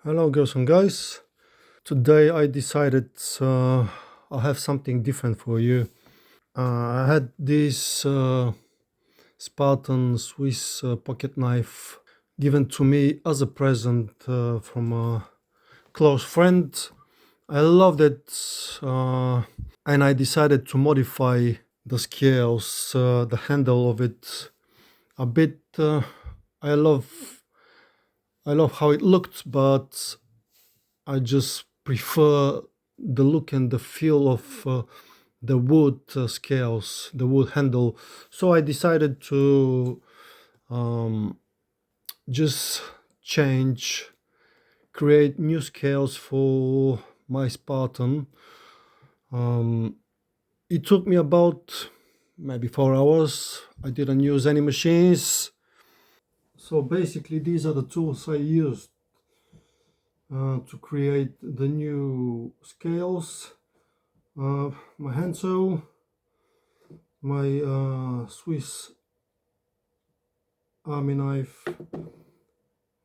Hello, girls and guys. Today I decided I'll have something different for you. I had this Spartan Swiss pocket knife given to me as a present from a close friend. I loved it, and I decided to modify the scales, the handle of it a bit. I love, I love how it looked, but I just prefer the look and the feel of the wood scales, the wood handle. So I decided to um, just change, create new scales for my Spartan. Um, it took me about maybe 4 hours. I didn't use any machines. So basically, these are the tools I used to create the new scales. My hand saw, my Swiss army knife,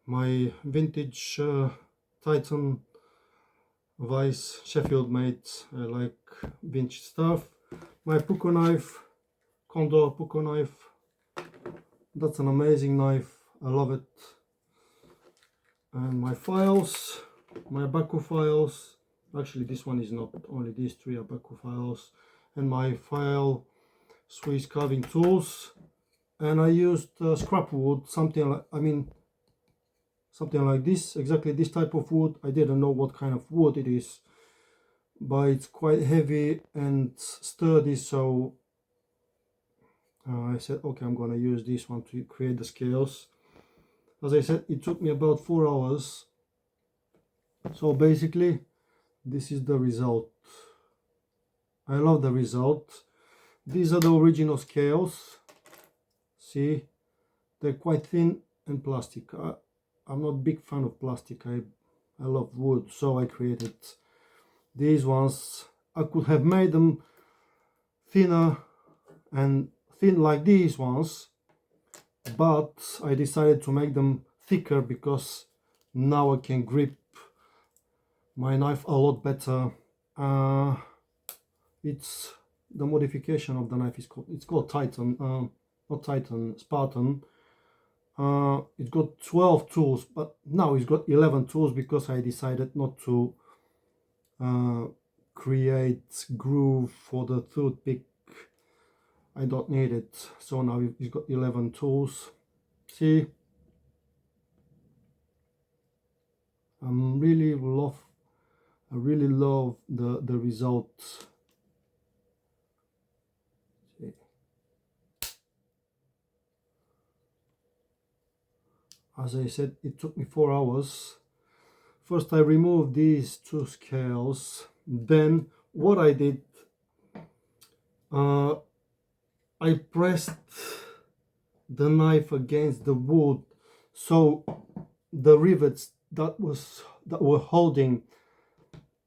my vintage Titan Vice Sheffield made. I like vintage stuff. My Puko knife, Condor Puko knife. That's an amazing knife. I love it. And my files, my Abaco files. Actually, this one is not only these three Abaco files. And my file Swiss carving tools. And I used scrap wood, something like this, exactly this type of wood. I didn't know what kind of wood it is, but it's quite heavy and sturdy, so I said, okay, I'm gonna use this one to create the scales. As I said, it took me about 4 hours. So basically, this is the result. I love the result. These are the original scales. See, they're quite thin and plastic. I'm not a big fan of plastic. I love wood, so I created these ones. I could have made them thinner and thin like these ones, but I decided to make them thicker because now I can grip my knife a lot better. It's the modification of the knife is called Titan, not Titan, Spartan. It's got 12 tools, but now it's got 11 tools because I decided not to create groove for the toothpick. I don't need it, so now it's got 11 tools. See, I really love the result. See. As I said, it took me 4 hours. First I removed these two scales, then what I did, uh, I pressed the knife against the wood, so the rivets that were holding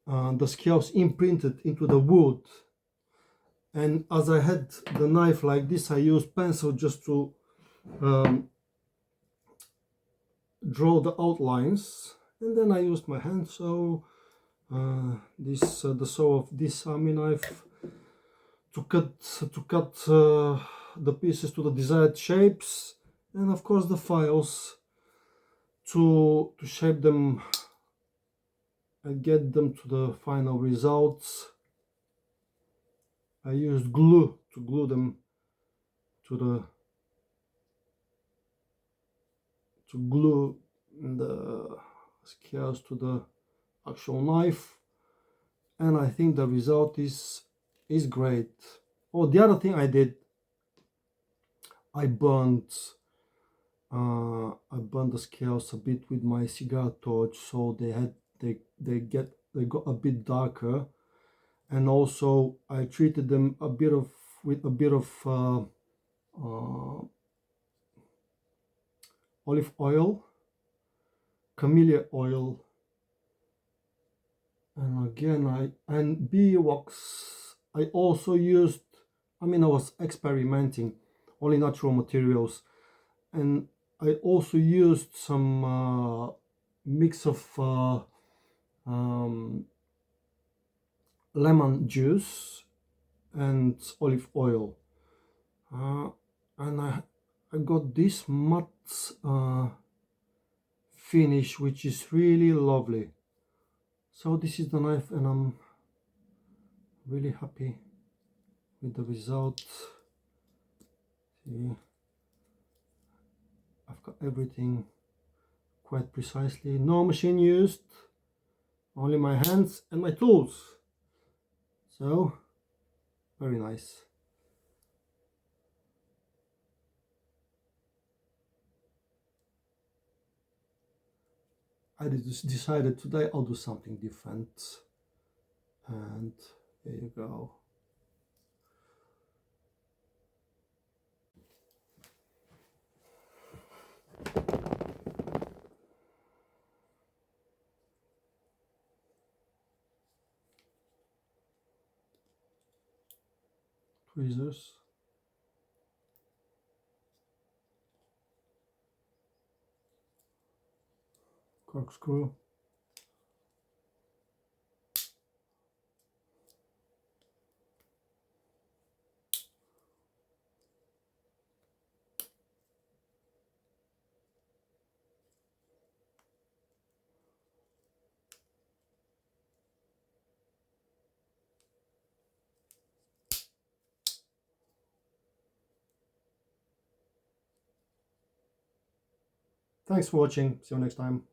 the scales imprinted into the wood. And as I had the knife like this, I used pencil just to draw the outlines, and then I used my hand saw, the saw of this army knife, to cut the pieces to the desired shapes, and of course the files to shape them and get them to the final results. I used glue to glue them to glue the scales to the actual knife, and I think the result is great. Oh, the other thing I did, I burnt the scales a bit with my cigar torch, so they got a bit darker, and also I treated them with a bit of uh, olive oil, camellia oil, and again and beeswax. I also used, I was experimenting, only natural materials, and I also used some mix of um, lemon juice and olive oil, uh, and I got this matte finish which is really lovely. So this is the knife and I'm really happy with the result. See, I've got everything quite precisely, no machine used, only my hands and my tools. So very nice. I just decided today I'll do something different, and there you go. Tweezers, corkscrew, thanks for watching, see you next time.